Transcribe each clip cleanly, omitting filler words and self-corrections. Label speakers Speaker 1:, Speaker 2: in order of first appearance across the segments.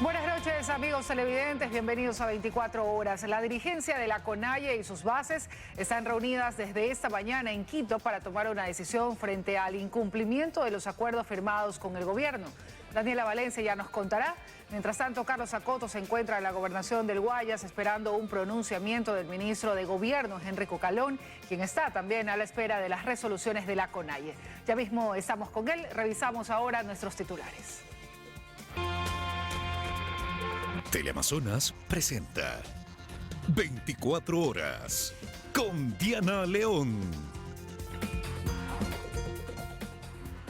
Speaker 1: Buenas noches, amigos televidentes, bienvenidos a 24 horas. La dirigencia de la CONAIE y sus bases están reunidas desde esta mañana en Quito para tomar una decisión frente al incumplimiento de los acuerdos firmados con el gobierno. Daniela Valencia ya nos contará. Mientras tanto, Carlos Acoto se encuentra en la gobernación del Guayas esperando un pronunciamiento del ministro de Gobierno, Henry Cucalón, quien está también a la espera de las resoluciones de la CONAIE. Ya mismo estamos con él, revisamos ahora nuestros titulares.
Speaker 2: Teleamazonas presenta 24 horas con Diana León.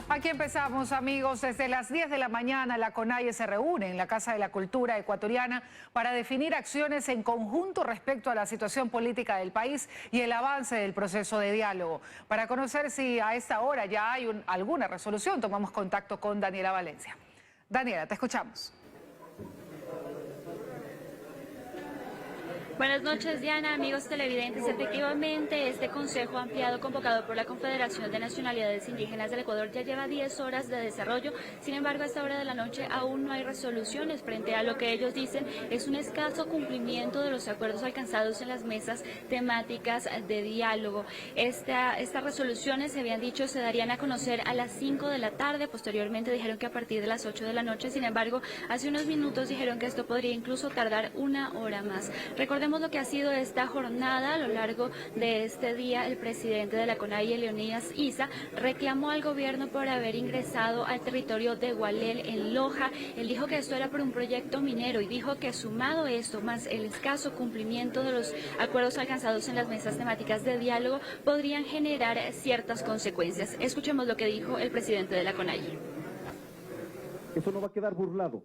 Speaker 1: Aquí empezamos, amigos. Desde las 10 de la mañana la CONAIE se reúne en la Casa de la Cultura Ecuatoriana para definir acciones en conjunto respecto a la situación política del país y el avance del proceso de diálogo. Para conocer si a esta hora ya hay alguna resolución, tomamos contacto con Daniela Valencia. Daniela, te escuchamos.
Speaker 3: Buenas noches, Diana, amigos televidentes. Efectivamente, este consejo ampliado convocado por la Confederación de Nacionalidades Indígenas del Ecuador ya lleva 10 horas de desarrollo. Sin embargo, a esta hora de la noche aún no hay resoluciones frente a lo que ellos dicen es un escaso cumplimiento de los acuerdos alcanzados en las mesas temáticas de diálogo. Estas resoluciones, se habían dicho, se darían a conocer a las 5 de la tarde. Posteriormente dijeron que a partir de las 8 de la noche. Sin embargo, hace unos minutos dijeron que esto podría incluso tardar una hora más. Recordemos lo que ha sido esta jornada. A lo largo de este día, el presidente de la CONAIE, Leonidas Issa, reclamó al gobierno por haber ingresado al territorio de Gualel, en Loja. Él dijo que esto era por un proyecto minero y dijo que sumado esto, más el escaso cumplimiento de los acuerdos alcanzados en las mesas temáticas de diálogo, podrían generar ciertas consecuencias. Escuchemos lo que dijo el presidente de la CONAIE.
Speaker 4: Eso no va a quedar burlado.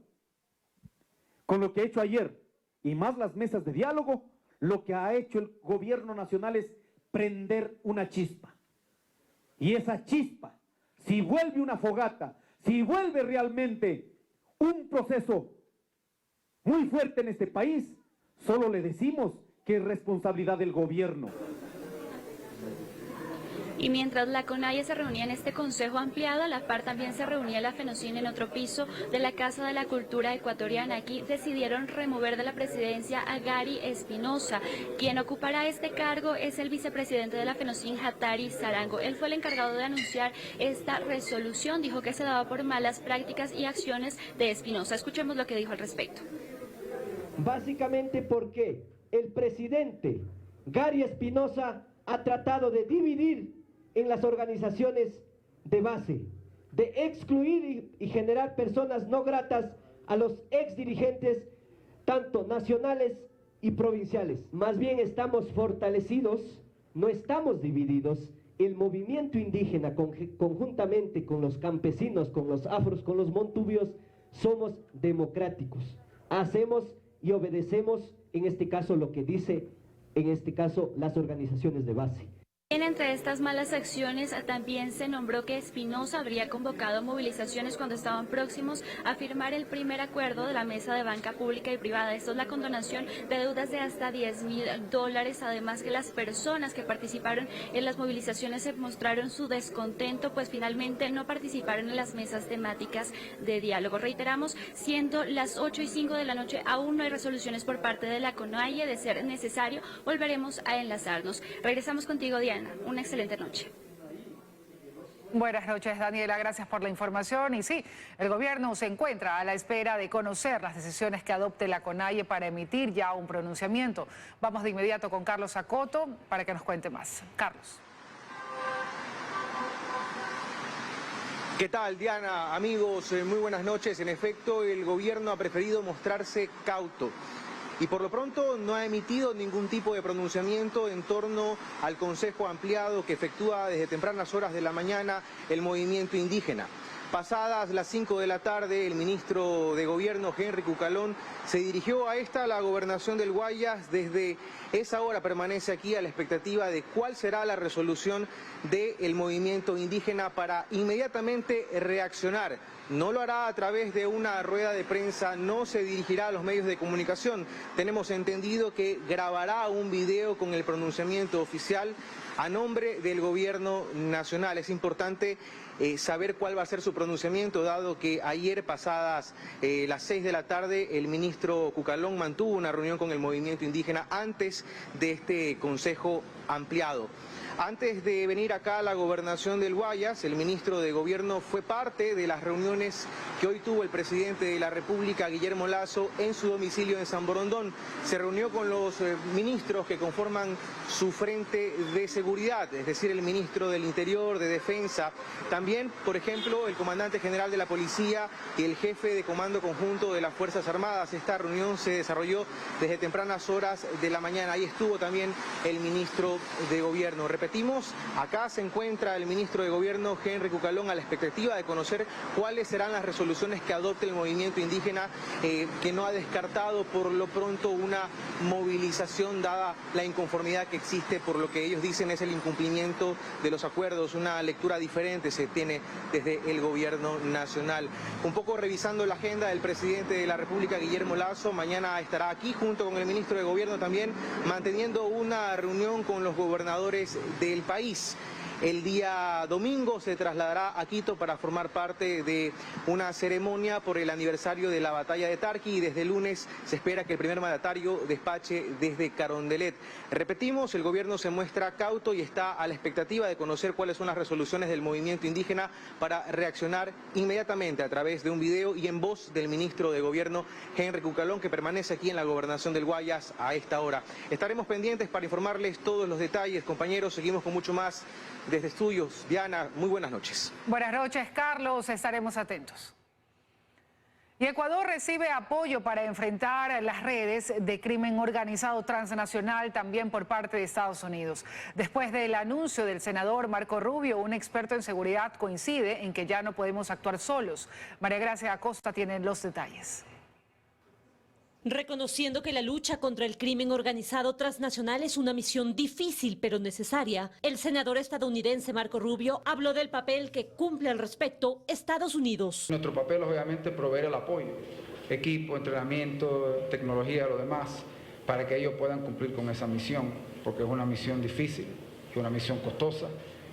Speaker 4: Con lo que he hecho ayer, y más las mesas de diálogo, lo que ha hecho el gobierno nacional es prender una chispa. Y esa chispa, si vuelve una fogata, si vuelve realmente un proceso muy fuerte en este país, solo le decimos que es responsabilidad del gobierno.
Speaker 3: Y mientras la CONAIE se reunía en este consejo ampliado, a la par también se reunía la FENOCIN en otro piso de la Casa de la Cultura Ecuatoriana. Aquí decidieron remover de la presidencia a Gary Espinosa. Quien ocupará este cargo es el vicepresidente de la FENOCIN, Hattari Sarango. Él fue el encargado de anunciar esta resolución. Dijo que se daba por malas prácticas y acciones de Espinosa. Escuchemos lo que dijo al respecto.
Speaker 5: Básicamente porque el presidente Gary Espinosa ha tratado de dividir en las organizaciones de base, de excluir y generar personas no gratas a los ex dirigentes, tanto nacionales y provinciales. Más bien estamos fortalecidos, no estamos divididos. El movimiento indígena, conjuntamente con los campesinos, con los afros, con los montubios, somos democráticos. Hacemos y obedecemos, en este caso, lo que dice, en este caso, las organizaciones de base.
Speaker 3: Entre estas malas acciones también se nombró que Espinosa habría convocado movilizaciones cuando estaban próximos a firmar el primer acuerdo de la Mesa de Banca Pública y Privada. Esto es la condonación de deudas de hasta $10.000. Además que las personas que participaron en las movilizaciones se mostraron su descontento, pues finalmente no participaron en las mesas temáticas de diálogo. Reiteramos, siendo las 8:05 de la noche, aún no hay resoluciones por parte de la CONAIE. De ser necesario, volveremos a enlazarnos. Regresamos contigo, Diana. Una excelente noche.
Speaker 1: Buenas noches, Daniela, gracias por la información. Y sí, el gobierno se encuentra a la espera de conocer las decisiones que adopte la CONAIE para emitir ya un pronunciamiento. Vamos de inmediato con Carlos Acoto para que nos cuente más. Carlos.
Speaker 6: ¿Qué tal, Diana? Amigos, muy buenas noches. En efecto, el gobierno ha preferido mostrarse cauto y por lo pronto no ha emitido ningún tipo de pronunciamiento en torno al consejo ampliado que efectúa desde tempranas horas de la mañana el movimiento indígena. Pasadas las 5 de la tarde, el ministro de Gobierno, Henry Cucalón, se dirigió a la gobernación del Guayas. Desde esa hora permanece aquí a la expectativa de cuál será la resolución del movimiento indígena para inmediatamente reaccionar no lo hará a través de una rueda de prensa, no se dirigirá a los medios de comunicación. Tenemos entendido que grabará un video con el pronunciamiento oficial a nombre del gobierno nacional. Es importante saber cuál va a ser su pronunciamiento, dado que ayer pasadas las 6 de la tarde el ministro Cucalón mantuvo una reunión con el movimiento indígena antes de este consejo ampliado. Antes de venir acá a la gobernación del Guayas, el ministro de Gobierno fue parte de las reuniones que hoy tuvo el presidente de la República, Guillermo Lasso, en su domicilio en San Borondón. Se reunió con los ministros que conforman su frente de seguridad, es decir, el ministro del Interior, de Defensa, también, por ejemplo, el comandante general de la Policía y el jefe de Comando Conjunto de las Fuerzas Armadas. Esta reunión se desarrolló desde tempranas horas de la mañana. Ahí estuvo también el ministro de Gobierno. Repetimos, acá se encuentra el ministro de Gobierno, Henry Cucalón, a la expectativa de conocer cuáles serán las resoluciones que adopte el movimiento indígena, que no ha descartado por lo pronto una movilización dada la inconformidad que existe por lo que ellos dicen es el incumplimiento de los acuerdos. Una lectura diferente se tiene desde el gobierno nacional. Un poco revisando la agenda del presidente de la República, Guillermo Lasso, mañana estará aquí junto con el ministro de Gobierno también manteniendo una reunión con los gobernadores del país. El día domingo se trasladará a Quito para formar parte de una ceremonia por el aniversario de la batalla de Tarqui y desde el lunes se espera que el primer mandatario despache desde Carondelet. Repetimos, el gobierno se muestra cauto y está a la expectativa de conocer cuáles son las resoluciones del movimiento indígena para reaccionar inmediatamente a través de un video y en voz del ministro de Gobierno, Henry Cucalón, que permanece aquí en la gobernación del Guayas a esta hora. Estaremos pendientes para informarles todos los detalles, compañeros. Seguimos con mucho más desde Estudios. Diana, muy buenas noches.
Speaker 1: Buenas noches, Carlos. Estaremos atentos. Y Ecuador recibe apoyo para enfrentar las redes de crimen organizado transnacional también por parte de Estados Unidos. Después del anuncio del senador Marco Rubio, un experto en seguridad coincide en que ya no podemos actuar solos. María Gracia Acosta tiene los detalles.
Speaker 7: Reconociendo que la lucha contra el crimen organizado transnacional es una misión difícil pero necesaria, el senador estadounidense Marco Rubio habló del papel que cumple al respecto Estados Unidos.
Speaker 8: Nuestro papel obviamente es proveer el apoyo, equipo, entrenamiento, tecnología, lo demás, para que ellos puedan cumplir con esa misión, porque es una misión difícil, es una misión costosa,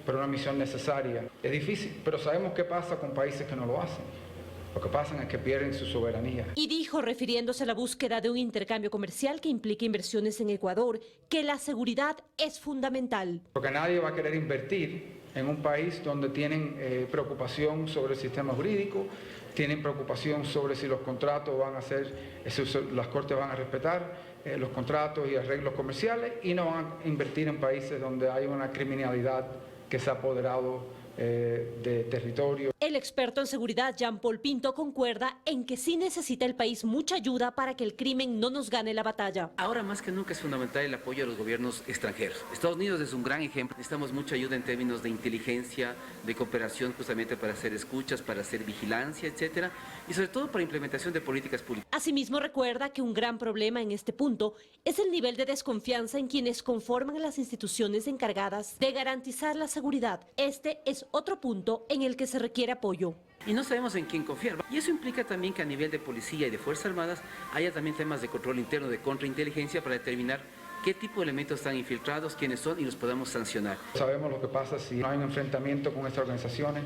Speaker 8: pero una misión necesaria. Es difícil, pero sabemos qué pasa con países que no lo hacen. Lo que pasa es que pierden su soberanía.
Speaker 7: Y dijo, refiriéndose a la búsqueda de un intercambio comercial que implique inversiones en Ecuador, que la seguridad es fundamental.
Speaker 8: Porque nadie va a querer invertir en un país donde tienen preocupación sobre el sistema jurídico, tienen preocupación sobre si los contratos van a ser, las cortes van a respetar los contratos y arreglos comerciales y no van a invertir en países donde hay una criminalidad que se ha apoderado de territorio.
Speaker 7: El experto en seguridad Jean-Paul Pinto concuerda en que sí necesita el país mucha ayuda para que el crimen no nos gane la batalla.
Speaker 9: Ahora más que nunca es fundamental el apoyo a los gobiernos extranjeros. Estados Unidos es un gran ejemplo. Necesitamos mucha ayuda en términos de inteligencia, de cooperación justamente para hacer escuchas, para hacer vigilancia, etcétera, y sobre todo para implementación de políticas públicas.
Speaker 7: Asimismo recuerda que un gran problema en este punto es el nivel de desconfianza en quienes conforman las instituciones encargadas de garantizar la seguridad. Este es otro punto en el que se requiere apoyo.
Speaker 9: Y no sabemos en quién confiar. Y eso implica también que a nivel de policía y de Fuerzas Armadas haya también temas de control interno, de contrainteligencia para determinar qué tipo de elementos están infiltrados, quiénes son y los podamos sancionar.
Speaker 8: Sabemos lo que pasa si no hay un enfrentamiento con estas organizaciones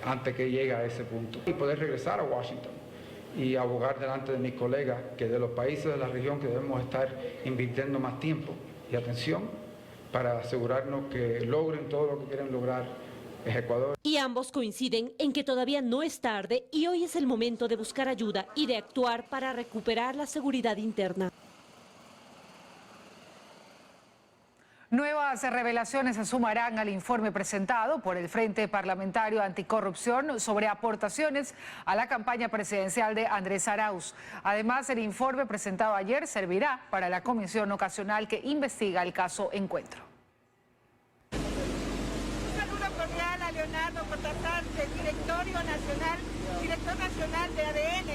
Speaker 8: antes que llegue a ese punto. Y poder regresar a Washington y abogar delante de mis colegas que de los países de la región que debemos estar invirtiendo más tiempo y atención para asegurarnos que logren todo lo que quieren lograr es Ecuador.
Speaker 7: Y ambos coinciden en que todavía no es tarde y hoy es el momento de buscar ayuda y de actuar para recuperar la seguridad interna.
Speaker 1: Nuevas revelaciones se sumarán al informe presentado por el Frente Parlamentario Anticorrupción sobre aportaciones a la campaña presidencial de Andrés Arauz. Además, el informe presentado ayer servirá para la comisión ocasional que investiga el caso Encuentro.
Speaker 10: Un saludo cordial a Leonardo Cortázar, del director nacional de ADN.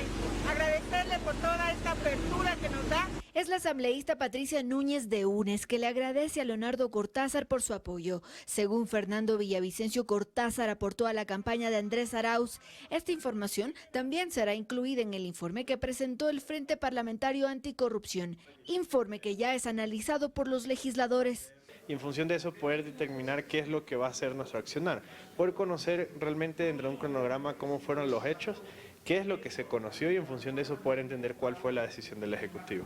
Speaker 10: Agradecerle por toda esta apertura que nos da
Speaker 11: Es la asambleísta Patricia Núñez de Unes, que le agradece a Leonardo Cortázar por su apoyo. Según Fernando Villavicencio, Cortázar aportó a la campaña de Andrés Arauz. Esta información también será incluida en el informe que presentó el Frente Parlamentario Anticorrupción, informe que ya es analizado por los legisladores.
Speaker 12: Y en función de eso poder determinar qué es lo que va a ser nuestro accionar, poder conocer realmente dentro de un cronograma cómo fueron los hechos, qué es lo que se conoció y en función de eso poder entender cuál fue la decisión del Ejecutivo.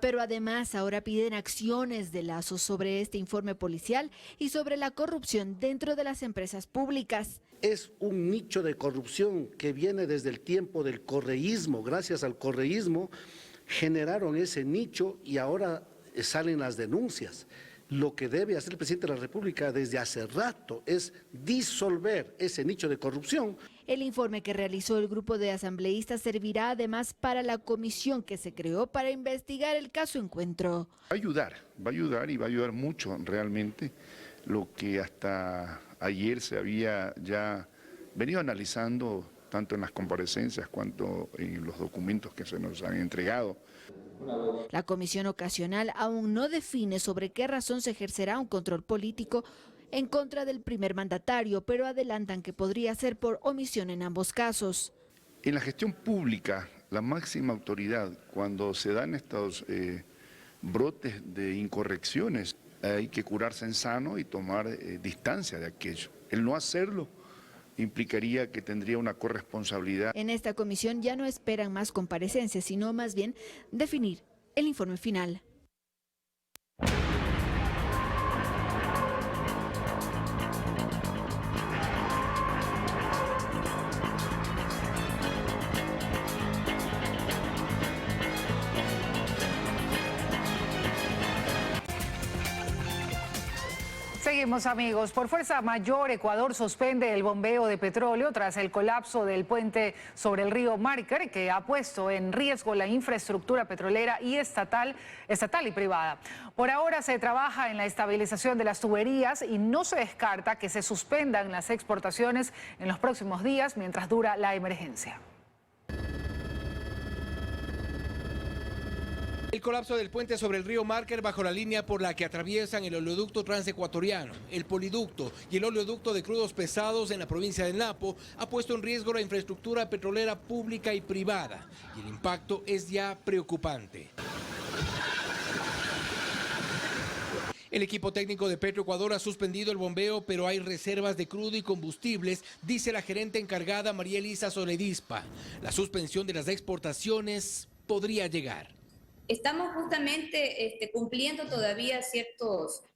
Speaker 11: Pero además ahora piden acciones de Lazo sobre este informe policial y sobre la corrupción dentro de las empresas públicas.
Speaker 13: Es un nicho de corrupción que viene desde el tiempo del correísmo. Gracias al correísmo generaron ese nicho y ahora salen las denuncias. Lo que debe hacer el presidente de la República desde hace rato es disolver ese nicho de corrupción.
Speaker 11: El informe que realizó el grupo de asambleístas servirá además para la comisión que se creó para investigar el caso Encuentro.
Speaker 14: Va a ayudar y va a ayudar mucho realmente lo que hasta ayer se había ya venido analizando tanto en las comparecencias cuanto en los documentos que se nos han entregado.
Speaker 11: La comisión ocasional aún no define sobre qué razón se ejercerá un control político en contra del primer mandatario, pero adelantan que podría ser por omisión en ambos casos.
Speaker 14: En la gestión pública, la máxima autoridad, cuando se dan estos brotes de incorrecciones, hay que curarse en sano y tomar distancia de aquello. El no hacerlo implicaría que tendría una corresponsabilidad.
Speaker 11: En esta comisión ya no esperan más comparecencias, sino más bien definir el informe final.
Speaker 1: Seguimos, amigos. Por fuerza mayor, Ecuador suspende el bombeo de petróleo tras el colapso del puente sobre el río Márquer, que ha puesto en riesgo la infraestructura petrolera y estatal y privada. Por ahora se trabaja en la estabilización de las tuberías y no se descarta que se suspendan las exportaciones en los próximos días mientras dura la emergencia.
Speaker 15: El colapso del puente sobre el río Márquer bajo la línea por la que atraviesan el oleoducto transecuatoriano, el poliducto y el oleoducto de crudos pesados en la provincia del Napo ha puesto en riesgo la infraestructura petrolera pública y privada y el impacto es ya preocupante. El equipo técnico de Petroecuador ha suspendido el bombeo, pero hay reservas de crudo y combustibles, dice la gerente encargada María Elisa Soledispa. La suspensión de las exportaciones podría llegar.
Speaker 16: Estamos justamente cumpliendo todavía ciertos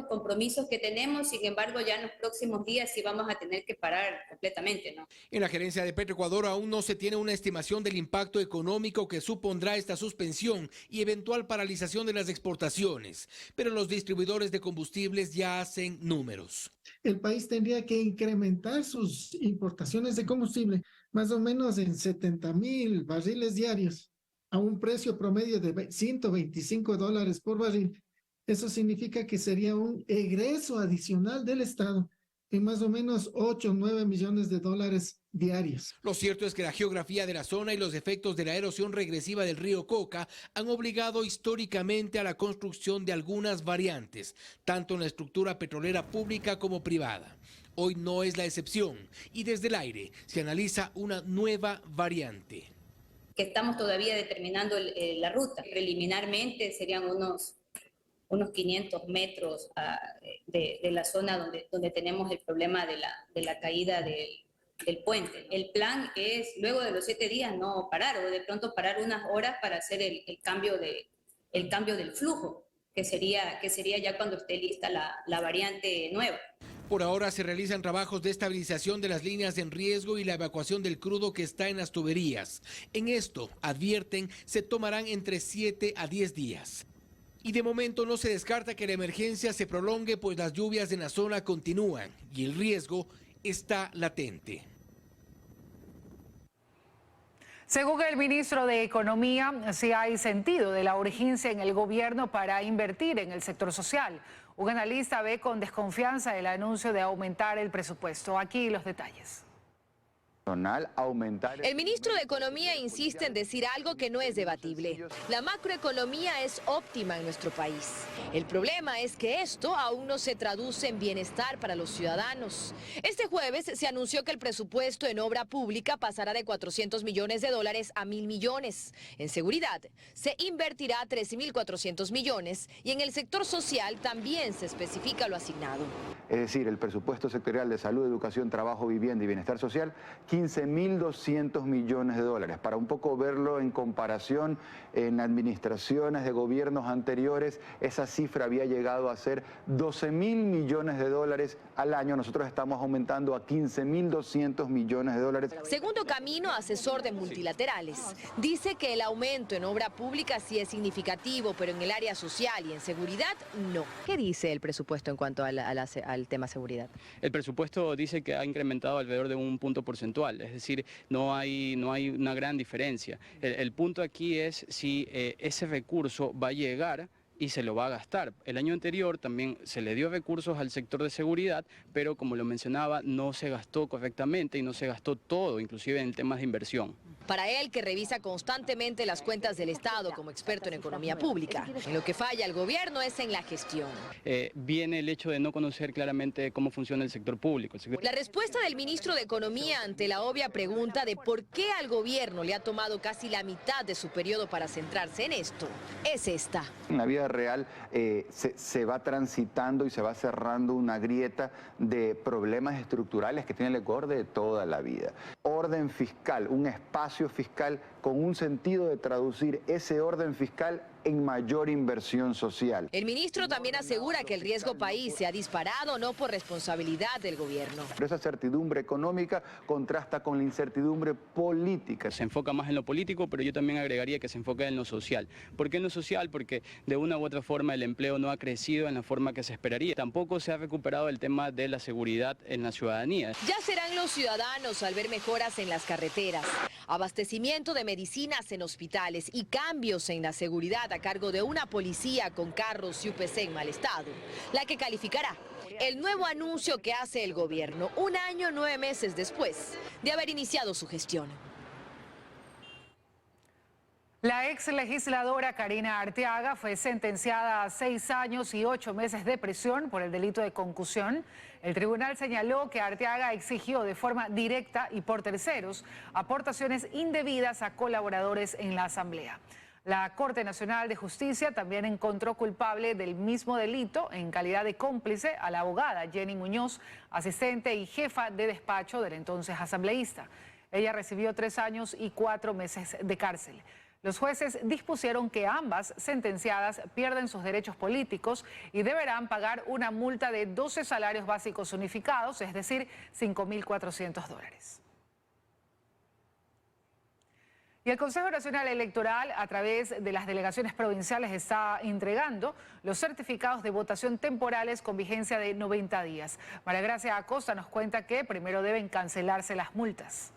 Speaker 16: compromisos que tenemos, sin embargo ya en los próximos días sí vamos a tener que parar completamente, ¿no?
Speaker 15: En la gerencia de Petroecuador aún no se tiene una estimación del impacto económico que supondrá esta suspensión y eventual paralización de las exportaciones, pero los distribuidores de combustibles ya hacen números.
Speaker 17: El país tendría que incrementar sus importaciones de combustible más o menos en 70,000 barriles diarios, a un precio promedio de $125 por barril. Eso significa que sería un egreso adicional del Estado en más o menos 8 o 9 millones de dólares diarios.
Speaker 15: Lo cierto es que la geografía de la zona y los efectos de la erosión regresiva del río Coca han obligado históricamente a la construcción de algunas variantes, tanto en la estructura petrolera pública como privada. Hoy no es la excepción y desde el aire se analiza una nueva variante.
Speaker 16: Que estamos todavía determinando la ruta. Preliminarmente serían unos 500 metros de la zona donde tenemos el problema de la caída del puente. El plan es, luego de los 7 días, no parar, o de pronto parar unas horas para hacer el cambio del flujo, que sería ya cuando esté lista la variante nueva.
Speaker 15: Por ahora se realizan trabajos de estabilización de las líneas en riesgo y la evacuación del crudo que está en las tuberías. En esto, advierten, se tomarán entre 7 a 10 días. Y de momento no se descarta que la emergencia se prolongue, pues las lluvias en la zona continúan y el riesgo está latente.
Speaker 1: Según el ministro de Economía, sí hay sentido de la urgencia en el gobierno para invertir en el sector social. Un analista ve con desconfianza el anuncio de aumentar el presupuesto. Aquí los detalles.
Speaker 18: El ministro de Economía insiste en decir algo que no es debatible. La macroeconomía es óptima en nuestro país. El problema es que esto aún no se traduce en bienestar para los ciudadanos. Este jueves se anunció que el presupuesto en obra pública pasará de 400 millones de dólares a 1.000 millones. En seguridad se invertirá 13.400 millones y en el sector social también se especifica lo asignado.
Speaker 19: Es decir, el presupuesto sectorial de salud, educación, trabajo, vivienda y bienestar social, 15.200 millones de dólares. Para un poco verlo en comparación, en administraciones de gobiernos anteriores, esa cifra había llegado a ser 12.000 millones de dólares al año. Nosotros estamos aumentando a 15.200 millones de dólares.
Speaker 18: Segundo Camino, asesor de multilaterales, dice que el aumento en obra pública sí es significativo, pero en el área social y en seguridad no. ¿Qué dice el presupuesto en cuanto al tema seguridad?
Speaker 20: El presupuesto dice que ha incrementado alrededor de un punto porcentual, es decir, no hay una gran diferencia. El punto aquí es si ese recurso va a llegar y se lo va a gastar. El año anterior también se le dio recursos al sector de seguridad, pero como lo mencionaba, no se gastó correctamente y no se gastó todo, inclusive en temas de inversión.
Speaker 18: Para él, que revisa constantemente las cuentas del Estado como experto en economía pública, en lo que falla el gobierno es en la gestión.
Speaker 20: Viene el hecho de no conocer claramente cómo funciona el sector público.
Speaker 18: La respuesta del ministro de Economía ante la obvia pregunta de por qué al gobierno le ha tomado casi la mitad de su periodo para centrarse en esto es esta.
Speaker 19: En la vida real se va transitando y se va cerrando una grieta de problemas estructurales que tiene el Ecuador de toda la vida. Orden fiscal, un espacio fiscal con un sentido de traducir ese orden fiscal en mayor inversión social.
Speaker 18: El ministro también asegura que el riesgo país se ha disparado no por responsabilidad del gobierno.
Speaker 19: Pero esa certidumbre económica contrasta con la incertidumbre política.
Speaker 20: Se enfoca más en lo político, pero yo también agregaría que se enfoca en lo social. ¿Por qué en lo social? Porque de una u otra forma el empleo no ha crecido en la forma que se esperaría. Tampoco se ha recuperado el tema de la seguridad en la ciudadanía.
Speaker 18: Ya serán los ciudadanos al ver mejoras en las carreteras, abastecimiento de medicinas en hospitales y cambios en la seguridad a cargo de una policía con carros y UPC en mal estado, la que calificará el nuevo anuncio que hace el gobierno 1 año 9 meses después de haber iniciado su gestión.
Speaker 1: La ex legisladora Karina Arteaga fue sentenciada a 6 años y 8 meses de prisión por el delito de concusión. El tribunal señaló que Arteaga exigió de forma directa y por terceros aportaciones indebidas a colaboradores en la Asamblea. La Corte Nacional de Justicia también encontró culpable del mismo delito en calidad de cómplice a la abogada Jenny Muñoz, asistente y jefa de despacho del entonces asambleísta. Ella recibió 3 años y 4 meses de cárcel. Los jueces dispusieron que ambas sentenciadas pierden sus derechos políticos y deberán pagar una multa de 12 salarios básicos unificados, es decir, $5.400. Y el Consejo Nacional Electoral, a través de las delegaciones provinciales, está entregando los certificados de votación temporales con vigencia de 90 días. María Gracia Acosta nos cuenta que primero deben cancelarse las multas.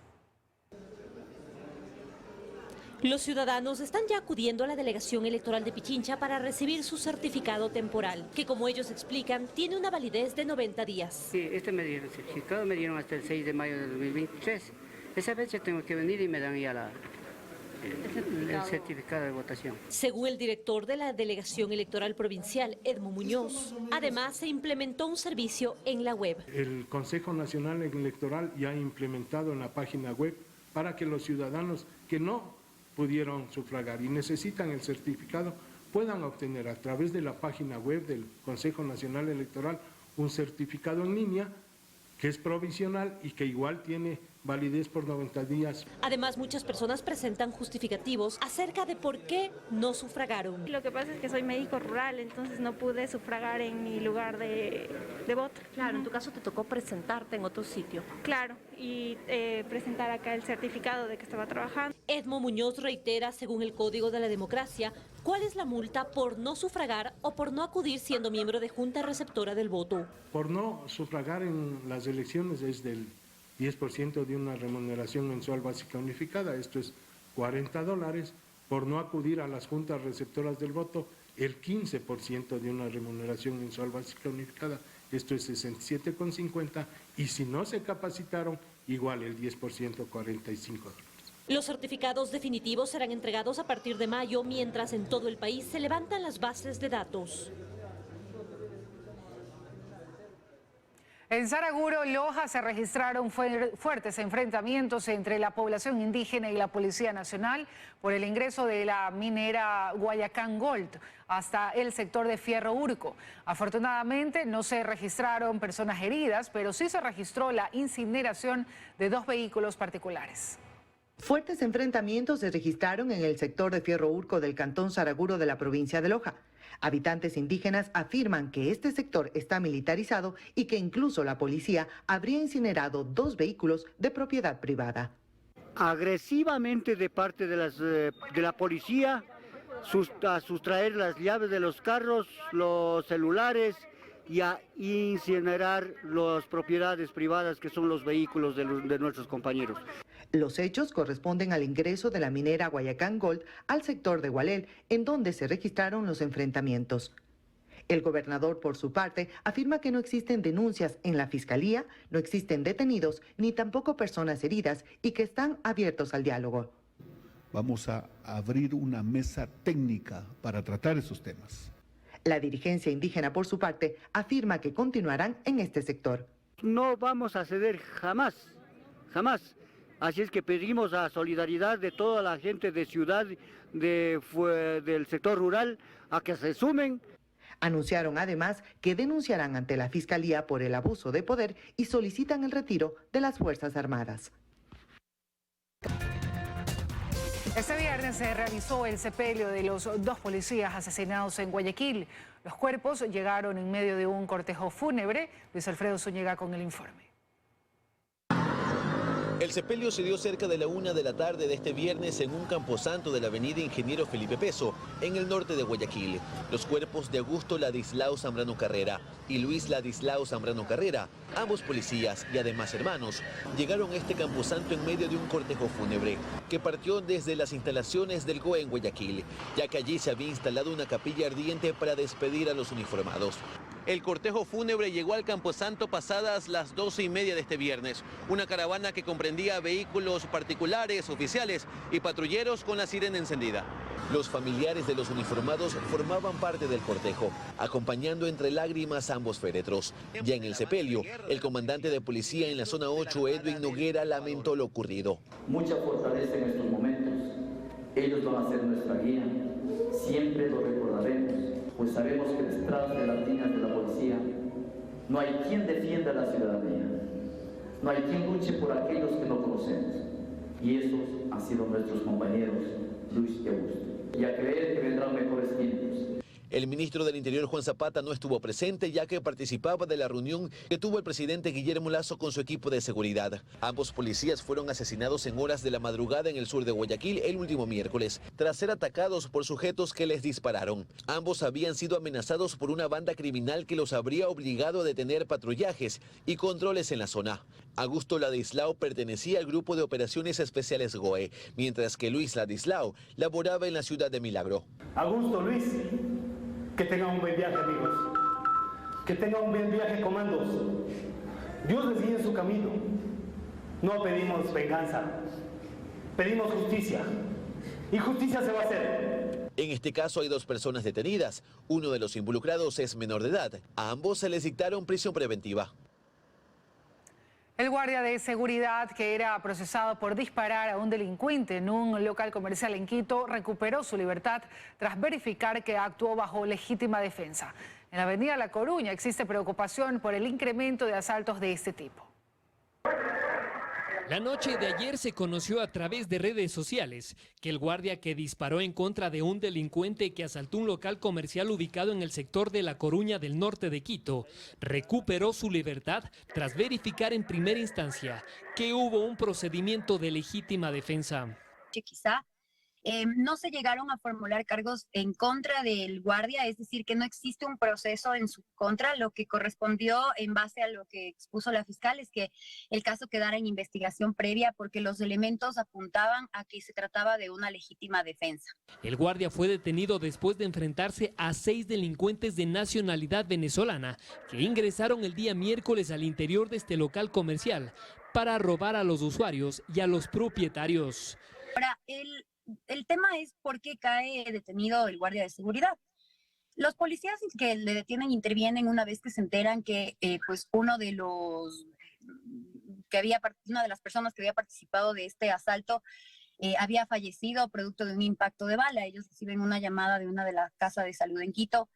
Speaker 7: Los ciudadanos están ya acudiendo a la delegación electoral de Pichincha para recibir su certificado temporal, que como ellos explican, tiene una validez de 90 días.
Speaker 21: Sí, me dieron certificado, me dieron hasta el 6 de mayo de 2023. Esa vez yo tengo que venir y me dan ya el certificado de votación.
Speaker 7: Según el director de la Delegación Electoral Provincial, Edmo Muñoz, además se implementó un servicio en la web.
Speaker 22: El Consejo Nacional Electoral ya ha implementado en la página web para que los ciudadanos que no pudieron sufragar y necesitan el certificado puedan obtener a través de la página web del Consejo Nacional Electoral un certificado en línea que es provisional y que igual tiene validez por 90 días.
Speaker 7: Además, muchas personas presentan justificativos acerca de por qué no sufragaron.
Speaker 3: Lo que pasa es que soy médico rural, entonces no pude sufragar en mi lugar de voto.
Speaker 7: Claro, en tu caso te tocó presentarte en otro sitio.
Speaker 3: Claro, y presentar acá el certificado de que estaba trabajando.
Speaker 7: Edmo Muñoz reitera, según el Código de la Democracia, cuál es la multa por no sufragar o por no acudir siendo miembro de Junta Receptora del Voto.
Speaker 22: Por no sufragar en las elecciones es del 10% de una remuneración mensual básica unificada, esto es $40. Por no acudir a las juntas receptoras del voto, el 15% de una remuneración mensual básica unificada, esto es 67,50, y si no se capacitaron, igual el 10%, 45 dólares.
Speaker 7: Los certificados definitivos serán entregados a partir de mayo, mientras en todo el país se levantan las bases de datos.
Speaker 1: En Saraguro, Loja, se registraron fuertes enfrentamientos entre la población indígena y la Policía Nacional por el ingreso de la minera Guayacán Gold hasta el sector de Fierro Urco. Afortunadamente no se registraron personas heridas, pero sí se registró la incineración de 2 vehículos particulares.
Speaker 2: Fuertes enfrentamientos se registraron en el sector de Fierro Urco del cantón Saraguro de la provincia de Loja. Habitantes indígenas afirman que este sector está militarizado y que incluso la policía habría incinerado 2 vehículos de propiedad privada.
Speaker 4: Agresivamente de parte de la policía, a sustraer las llaves de los carros, los celulares y a incinerar las propiedades privadas que son los vehículos de nuestros compañeros.
Speaker 2: Los hechos corresponden al ingreso de la minera Guayacán Gold al sector de Gualel, en donde se registraron los enfrentamientos. El gobernador, por su parte, afirma que no existen denuncias en la fiscalía, no existen detenidos ni tampoco personas heridas y que están abiertos al diálogo.
Speaker 23: Vamos a abrir una mesa técnica para tratar esos temas.
Speaker 2: La dirigencia indígena, por su parte, afirma que continuarán en este sector.
Speaker 4: No vamos a ceder jamás, jamás. Así es que pedimos la solidaridad de toda la gente de ciudad, del sector rural, a que se sumen.
Speaker 2: Anunciaron además que denunciarán ante la Fiscalía por el abuso de poder y solicitan el retiro de las Fuerzas Armadas.
Speaker 1: Este viernes se realizó el sepelio de los 2 policías asesinados en Guayaquil. Los cuerpos llegaron en medio de un cortejo fúnebre. Luis Alfredo Zúñiga con el informe.
Speaker 24: El sepelio se dio cerca de la 1 de la tarde de este viernes en un camposanto de la avenida Ingeniero Felipe Peso, en el norte de Guayaquil. Los cuerpos de Augusto Ladislao Zambrano Carrera y Luis Ladislao Zambrano Carrera, ambos policías y además hermanos, llegaron a este camposanto en medio de un cortejo fúnebre que partió desde las instalaciones del GOE en Guayaquil, ya que allí se había instalado una capilla ardiente para despedir a los uniformados. El cortejo fúnebre llegó al camposanto pasadas las 12:30 de este viernes. Una caravana que comprendía vehículos particulares, oficiales y patrulleros con la sirena encendida. Los familiares de los uniformados formaban parte del cortejo, acompañando entre lágrimas a ambos féretros. Ya en el sepelio, el comandante de policía en la zona 8, Edwin Noguera, lamentó lo ocurrido.
Speaker 25: Mucha fortaleza en estos momentos. Ellos van a ser nuestra guía. Siempre lo recordaremos, pues sabemos que detrás de las líneas de la policía no hay quien defienda a la ciudadanía, no hay quien luche por aquellos que no conocemos. Y esos han sido nuestros compañeros Luis y Augusto. Y a creer que vendrán mejores tiempos.
Speaker 24: El ministro del Interior, Juan Zapata, no estuvo presente ya que participaba de la reunión que tuvo el presidente Guillermo Lasso con su equipo de seguridad. Ambos policías fueron asesinados en horas de la madrugada en el sur de Guayaquil el último miércoles, tras ser atacados por sujetos que les dispararon. Ambos habían sido amenazados por una banda criminal que los habría obligado a detener patrullajes y controles en la zona. Augusto Ladislao pertenecía al grupo de operaciones especiales GOE, mientras que Luis Ladislao laboraba en la ciudad de Milagro.
Speaker 25: Augusto, Luis, que tengan un buen viaje, amigos. Que tengan un buen viaje, comandos. Dios les guíe en su camino. No pedimos venganza, pedimos justicia. Y justicia se va a hacer.
Speaker 24: En este caso hay 2 personas detenidas. Uno de los involucrados es menor de edad. A ambos se les dictaron prisión preventiva.
Speaker 1: El guardia de seguridad que era procesado por disparar a un delincuente en un local comercial en Quito recuperó su libertad tras verificar que actuó bajo legítima defensa. En la avenida La Coruña existe preocupación por el incremento de asaltos de este tipo.
Speaker 26: La noche de ayer se conoció a través de redes sociales que el guardia que disparó en contra de un delincuente que asaltó un local comercial ubicado en el sector de La Coruña del norte de Quito recuperó su libertad tras verificar en primera instancia que hubo un procedimiento de legítima defensa.
Speaker 27: Quizá no se llegaron a formular cargos en contra del guardia, es decir, que no existe un proceso en su contra. Lo que correspondió en base a lo que expuso la fiscal es que el caso quedara en investigación previa porque los elementos apuntaban a que se trataba de una legítima defensa.
Speaker 26: El guardia fue detenido después de enfrentarse a 6 delincuentes de nacionalidad venezolana que ingresaron el día miércoles al interior de este local comercial para robar a los usuarios y a los propietarios.
Speaker 27: Ahora, el tema es por qué cae detenido el guardia de seguridad. Los policías que le detienen intervienen una vez que se enteran que pues una de las personas que había participado de este asalto había fallecido producto de un impacto de bala. Ellos reciben una llamada de una de las casas de salud en Quito.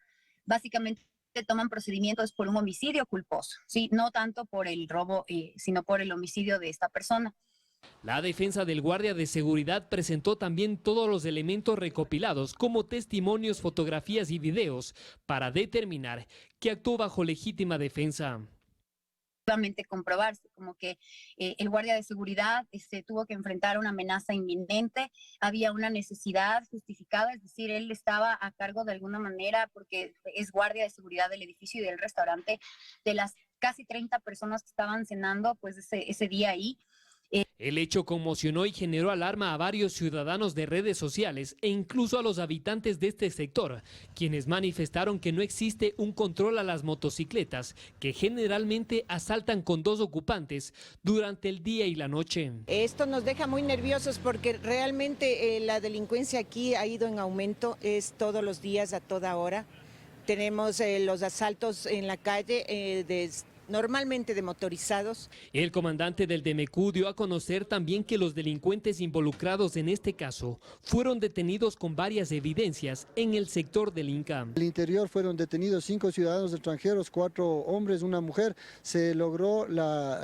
Speaker 27: Básicamente toman procedimientos por un homicidio culposo, ¿sí? No tanto por el robo, sino por el homicidio de esta persona.
Speaker 26: La defensa del guardia de seguridad presentó también todos los elementos recopilados como testimonios, fotografías y videos para determinar que actuó bajo legítima defensa.
Speaker 27: Comprobarse como que el guardia de seguridad tuvo que enfrentar una amenaza inminente, había una necesidad justificada, es decir, él estaba a cargo de alguna manera porque es guardia de seguridad del edificio y del restaurante, de las casi 30 personas que estaban cenando pues ese día ahí.
Speaker 26: El hecho conmocionó y generó alarma a varios ciudadanos de redes sociales e incluso a los habitantes de este sector, quienes manifestaron que no existe un control a las motocicletas, que generalmente asaltan con 2 ocupantes durante el día y la noche.
Speaker 5: Esto nos deja muy nerviosos porque realmente la delincuencia aquí ha ido en aumento, es todos los días, a toda hora. Tenemos los asaltos en la calle normalmente de motorizados.
Speaker 26: El comandante del DMQ dio a conocer también que los delincuentes involucrados en este caso fueron detenidos con varias evidencias en el sector del Inca.
Speaker 6: En el interior fueron detenidos 5 ciudadanos extranjeros, 4 hombres, una mujer. Se logró la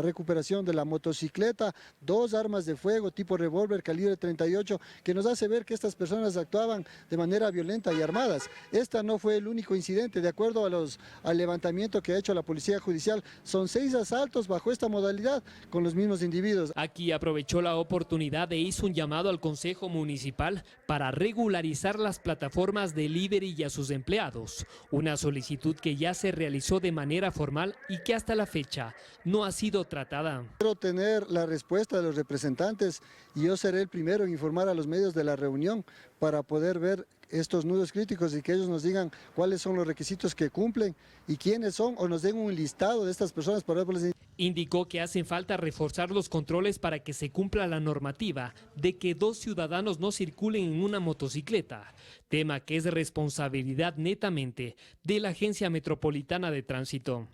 Speaker 6: recuperación de la motocicleta, 2 armas de fuego tipo revólver calibre 38, que nos hace ver que estas personas actuaban de manera violenta y armadas. Esta no fue el único incidente, de acuerdo al levantamiento que ha hecho la Policía Judicial, son 6 asaltos bajo esta modalidad con los mismos individuos.
Speaker 26: Aquí aprovechó la oportunidad e hizo un llamado al Consejo Municipal para regularizar las plataformas delivery y a sus empleados, una solicitud que ya se realizó de manera formal y que hasta la fecha no ha sido tratada.
Speaker 6: Quiero tener la respuesta de los representantes y yo seré el primero en informar a los medios de la reunión para poder ver estos nudos críticos y que ellos nos digan cuáles son los requisitos que cumplen y quiénes son, o nos den un listado de estas personas para poderles...
Speaker 26: Indicó que hacen falta reforzar los controles para que se cumpla la normativa de que 2 ciudadanos no circulen en una motocicleta, tema que es responsabilidad netamente de la Agencia Metropolitana de Tránsito.